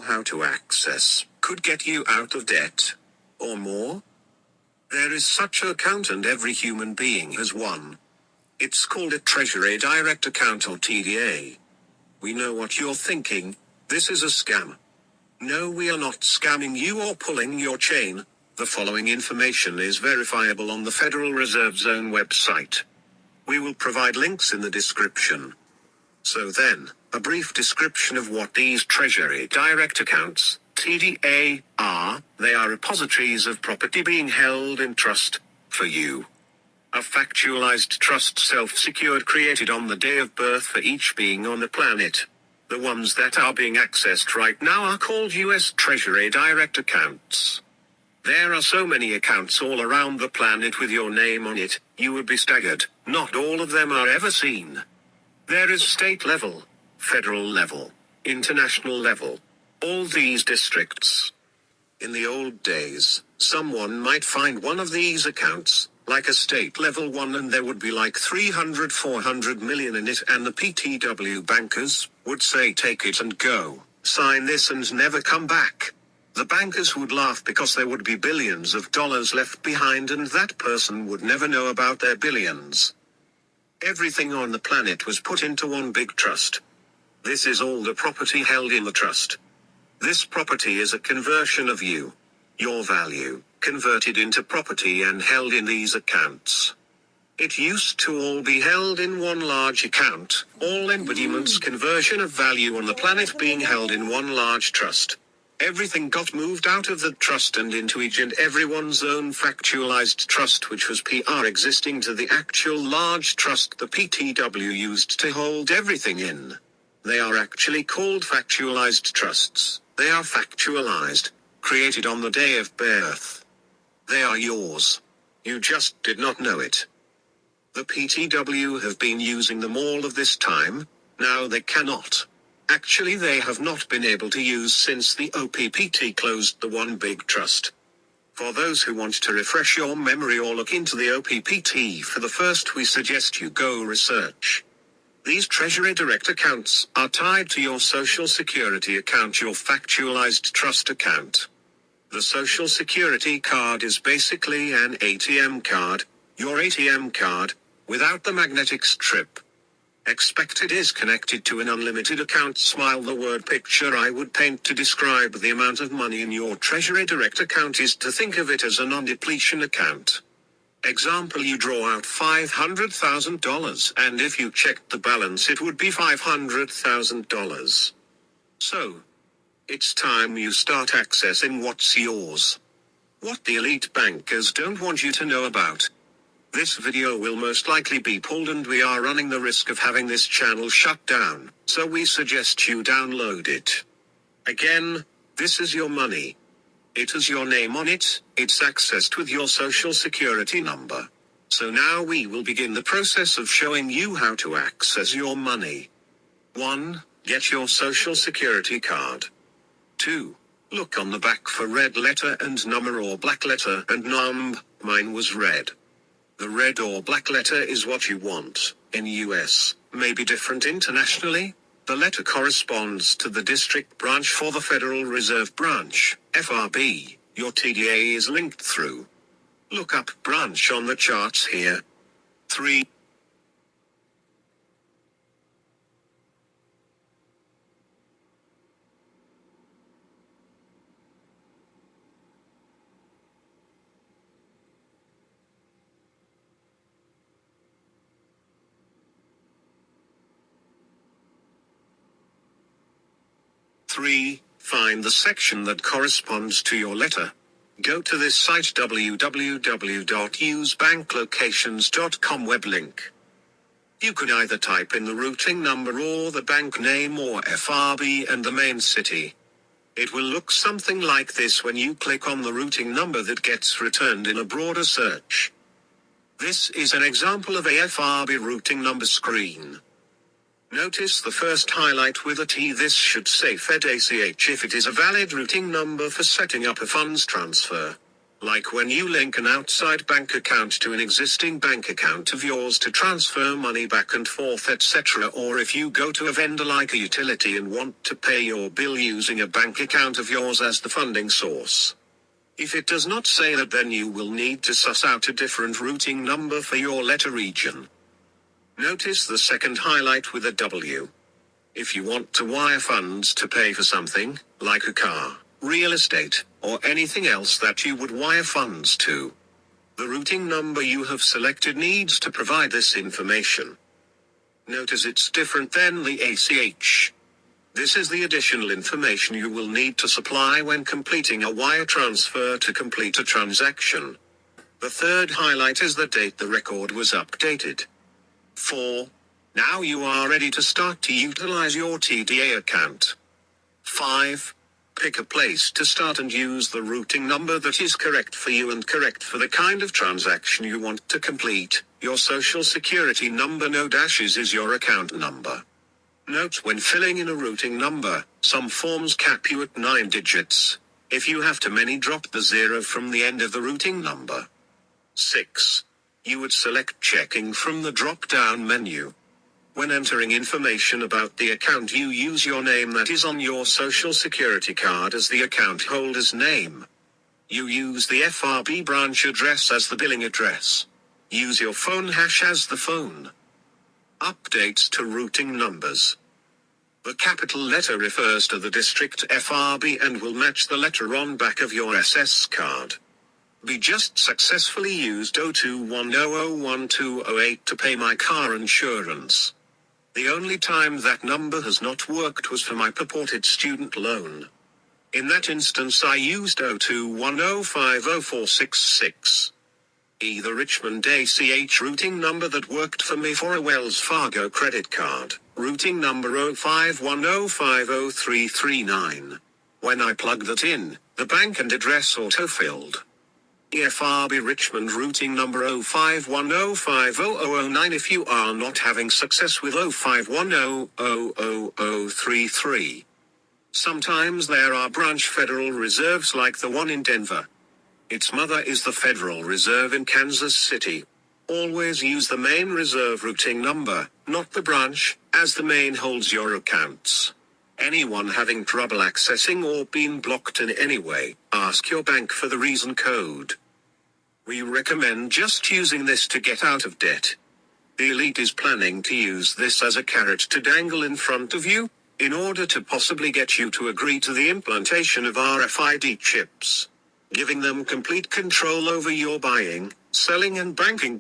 how to access could get you out of debt or more. There is such an account and every human being has one. It's called a Treasury Direct Account or TDA. We know what you're thinking. This is a scam. No, we are not scamming you or pulling your chain. The following information is verifiable on the Federal Reserve's own website. We will provide links in the description. So then, a brief description of what these Treasury Direct Accounts, TDA, are. They are repositories of property being held in trust for you. A factualized trust self-secured created on the day of birth for each being on the planet. The ones that are being accessed right now are called US Treasury Direct Accounts. There are so many accounts all around the planet with your name on it, you would be staggered. Not all of them are ever seen. There is state level, federal level, international level, all these districts. In the old days, someone might find one of these accounts, like a state level one, and there would be like 300-400 million in it, and the PTW bankers would say take it and go, sign this and never come back. The bankers would laugh because there would be billions of dollars left behind and that person would never know about their billions. Everything on the planet was put into one big trust. This is all the property held in the trust. This property is a conversion of you, your value, converted into property and held in these accounts. It used to all be held in one large account, all embodiments conversion of value on the planet being held in one large trust. Everything got moved out of the trust and into each and everyone's own factualized trust, which was PR existing to the actual large trust the PTW used to hold everything in. They are actually called factualized trusts. They are factualized, created on the day of birth. They are yours. You just did not know it. The PTW have been using them all of this time. Now they cannot. Actually, they have not been able to use since the OPPT closed the one big trust. For those who want to refresh your memory or look into the OPPT for the first, we suggest you go research. These Treasury Direct Accounts are tied to your Social Security account, your factualized trust account. The Social Security card is basically an ATM card, your ATM card, without the magnetic strip. Expect it is connected to an unlimited account. Smile. The word picture I would paint to describe the amount of money in your Treasury Direct account is to think of it as a non-depletion account. Example, you draw out $500,000 and if you checked the balance it would be $500,000. So, it's time you start accessing what's yours. What the elite bankers don't want you to know about. This video will most likely be pulled and we are running the risk of having this channel shut down, so we suggest you download it. Again, this is your money. It has your name on it, it's accessed with your Social Security number. So now we will begin the process of showing you how to access your money. 1. Get your Social Security card. 2. Look on the back for red letter and number or black letter and number. Mine was red. The red or black letter is what you want. In US, may be different internationally. The letter corresponds to the district branch for the Federal Reserve Branch, FRB, your TDA is linked through. Look up branch on the charts here. 3. Find the section that corresponds to your letter. Go to this site www.usebanklocations.com web link. You could either type in the routing number or the bank name or FRB and the main city. It will look something like this when you click on the routing number that gets returned in a broader search. This is an example of a FRB routing number screen. Notice the first highlight with a T. This should say Fed ACH if it is a valid routing number for setting up a funds transfer. Like when you link an outside bank account to an existing bank account of yours to transfer money back and forth, etc. Or if you go to a vendor like a utility and want to pay your bill using a bank account of yours as the funding source. If it does not say that, then you will need to suss out a different routing number for your letter region. Notice the second highlight with a W. If you want to wire funds to pay for something, like a car, real estate, or anything else that you would wire funds to, the routing number you have selected needs to provide this information. Notice it's different than the ACH. This is the additional information you will need to supply when completing a wire transfer to complete a transaction. The third highlight is the date the record was updated. 4. Now you are ready to start to utilize your TDA account. 5. Pick a place to start and use the routing number that is correct for you and correct for the kind of transaction you want to complete. Your social security number, no dashes, is your account number. Note, when filling in a routing number, some forms cap you at 9 digits. If you have too many, drop the 0 from the end of the routing number. 6. You would select checking from the drop-down menu. When entering information about the account, you use your name that is on your social security card as the account holder's name. You use the FRB branch address as the billing address. Use your phone hash as the phone. Updates to routing numbers. The capital letter refers to the district FRB and will match the letter on back of your SS card. We just successfully used 0210012008 to pay my car insurance. The only time that number has not worked was for my purported student loan. In that instance I used 0210504666. The Richmond ACH routing number that worked for me for a Wells Fargo credit card, routing number 0510503339. When I plugged that in, the bank and address auto-filled. FRB Richmond routing number 0510500009. If you are not having success with 05100033. Sometimes there are branch Federal Reserves like the one in Denver. Its mother is the Federal Reserve in Kansas City. Always use the main reserve routing number, not the branch, as the main holds your accounts. Anyone having trouble accessing or being blocked in any way, ask your bank for the reason code. We recommend just using this to get out of debt. The elite is planning to use this as a carrot to dangle in front of you, in order to possibly get you to agree to the implantation of RFID chips, giving them complete control over your buying, selling and banking